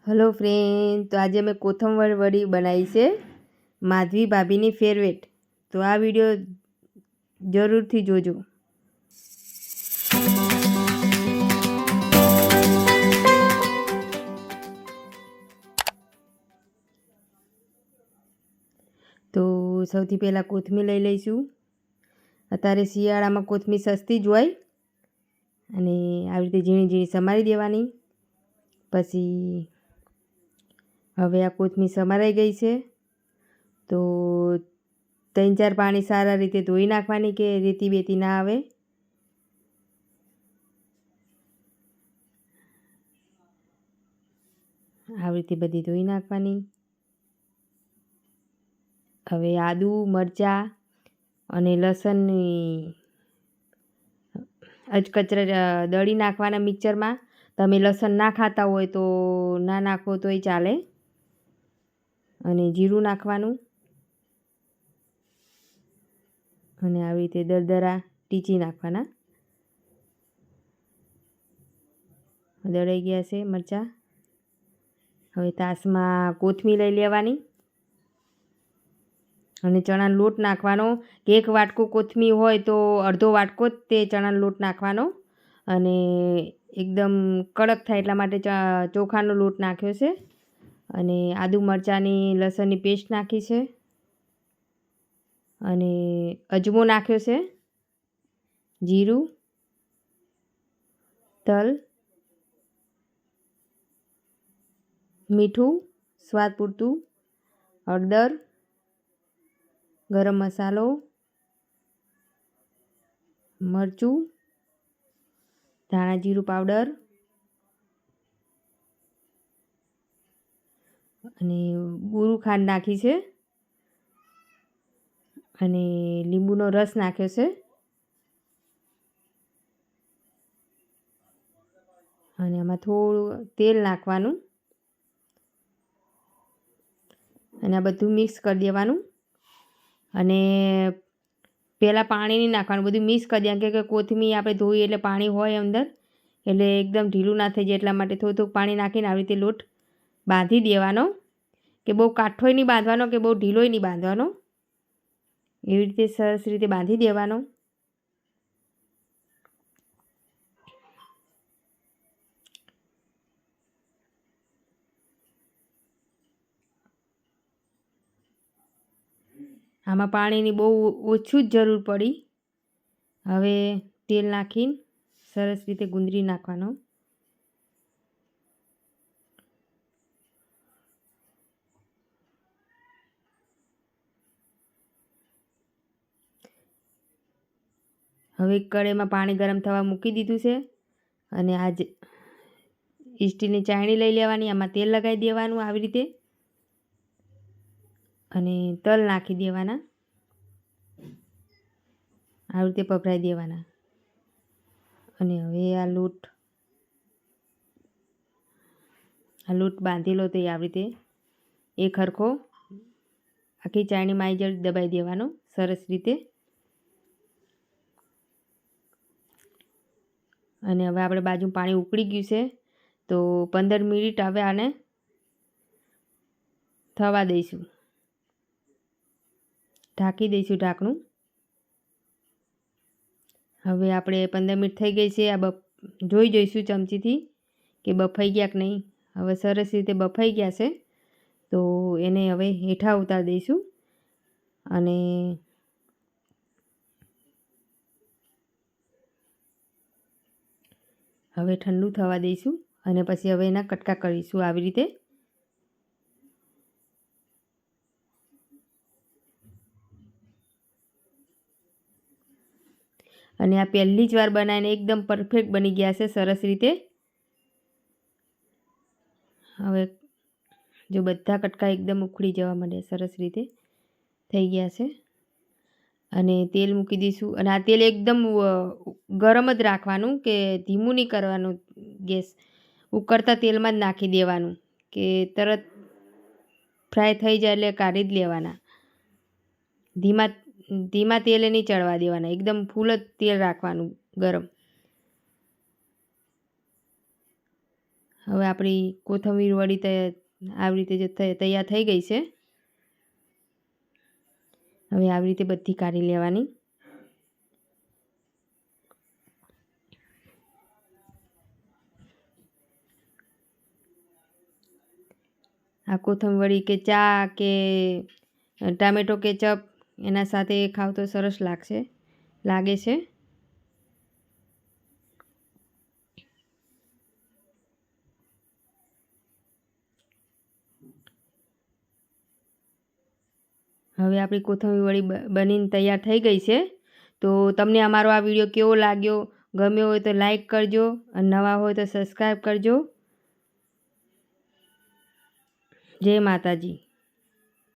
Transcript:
Hello friend, तो आज मैं कोथमर वड़ी बनाई से माधवी भाभी फेवरेट। तो आ वीडियो जरूर थी जोजो। तो સૌથી પહેલાં કોથમીર લઈ લઈશું। અત્યારે શિયાળામાં કોથમીર સસ્તી જ હોય અને આવી રીતે ઝીણી ઝીણી સમારી દેવાની। પછી હવે આ કોથમીર સમારાઈ ગઈ છે તો 3-4 પાણી સારા રીતે ધોઈ નાખવાની કે રેતી બેતી ના આવે। આવી રીતે બધી ધોઈ નાખવાની। હવે આદુ મરચાં અને લસણની અચકચરા દળી નાખવાના મિક્સરમાં। તમે લસણ ના ખાતા હોય તો ના નાખો તોય ચાલે। અને જીરું નાખવાનું અને આવી રીતે દરદરા ટીચી નાખવાના। દળાઈ ગયા છે મરચાં। હવે તાસમાં કોથમીર લઈ લેવાની અને ચણાનો લોટ નાખવાનો કે 1 વાટકો કોથમીર હોય તો અડધો વાટકો જ તે ચણાનો લોટ નાખવાનો અને એકદમ કડક થાય એટલા માટે ચોખાનો લોટ નાખ્યો છે અને આદુ મરચાંની લસણની પેસ્ટ નાખી છે અને અજમો નાખ્યો છે, જીરું, તલ, મીઠું સ્વાદ પૂરતું, હળદર, ગરમ મસાલો, મરચું, ધાણા જીરું પાવડર અને બુરું ખાંડ નાખી છે અને લીંબુનો રસ નાખ્યો છે અને આમાં થોડું તેલ નાખવાનું અને આ બધું મિક્સ કરી દેવાનું। અને પહેલાં પાણી નહીં નાખવાનું, બધું મિક્સ કરી દેવાનું કે કોથમીર આપણે ધોઈ એટલે પાણી હોય અંદર એટલે એકદમ ઢીલું ના થઈ જાય, એટલા માટે થોડું થોડું પાણી નાખીને આવી રીતે લોટ બાંધી દેવાનો કે બહુ કાઠોય નહીં બાંધવાનો કે બહુ ઢીલોય નહીં બાંધવાનો, એવી રીતે સરસ રીતે બાંધી દેવાનો। આમાં પાણીની બહુ ઓછું જ જરૂર પડી। હવે તેલ નાખીને સરસ રીતે ગુંદરી નાખવાનો। હવે કઢાઈમાં પાણી ગરમ થવા મૂકી દીધું છે અને આજ સ્ટીલની ચાળણી લઈ લેવાની, આમાં તેલ લગાવી દેવાનું આવી રીતે અને તલ નાખી દેવાના, આવી રીતે પફરાઈ દેવાના। અને હવે આ લોટ બાંધેલો તો આવી રીતે એક હરખો આખી ચાળણીમાં આવી જાય દબાઈ દેવાનો સરસ રીતે। અને હવે આપણે બાજુ પાણી ઉકળી ગયું છે તો 15 મિનિટ હવે આને થવા દઈશું, ઢાંકી દઈશું ઢાંકણું। હવે આપણે 15 મિનિટ થઈ ગઈ છે, આ જોઈ જોઈશું ચમચીથી કે બફાઈ ગયા કે નહીં। હવે સરસ રીતે બફાઈ ગયા છે તો એને હવે હેઠા ઉતારી દઈશું અને હવે ઠંડુ થવા દઈશું અને પછી હવે એના કટકા કરીશું આવી રીતે। અને આ પહેલી જ વાર બનાવીને એકદમ પરફેક્ટ બની ગયા છે સરસ રીતે। હવે જો બધા કટકા એકદમ ઉખડી જવા માંડે સરસ રીતે થઈ ગયા છે અને તેલ મૂકી દઈશું અને આ તેલ એકદમ ગરમ જ રાખવાનું કે ધીમું નહીં કરવાનું, ગેસ ઉકળતા તેલમાં જ નાખી દેવાનું કે તરત ફ્રાય થઈ જાય એટલે કાઢી જ લેવાના। ધીમા તેલે નહીં ચડવા દેવાના, એકદમ ફૂલ જ તેલ રાખવાનું ગરમ। હવે આપણી કોથમીર વડી આવી રીતે જે તૈયાર થઈ ગઈ છે. હવે આવી રીતે બધી કાઢી લેવાની. આ કોથમીર વડી કે ચા કે ટામેટો કેચઅપ એના સાથે ખાવ તો સરસ લાગે છે. હવે આપણી કોથમીર વડી બનીને તૈયાર થઈ ગઈ છે. તો તમને અમારો આ વિડીયો કેવો લાગ્યો, ગમ્યો હોય તો લાઈક કરજો અને નવા હોય તો સબસ્ક્રાઈબ કરજો. જય માતાજી.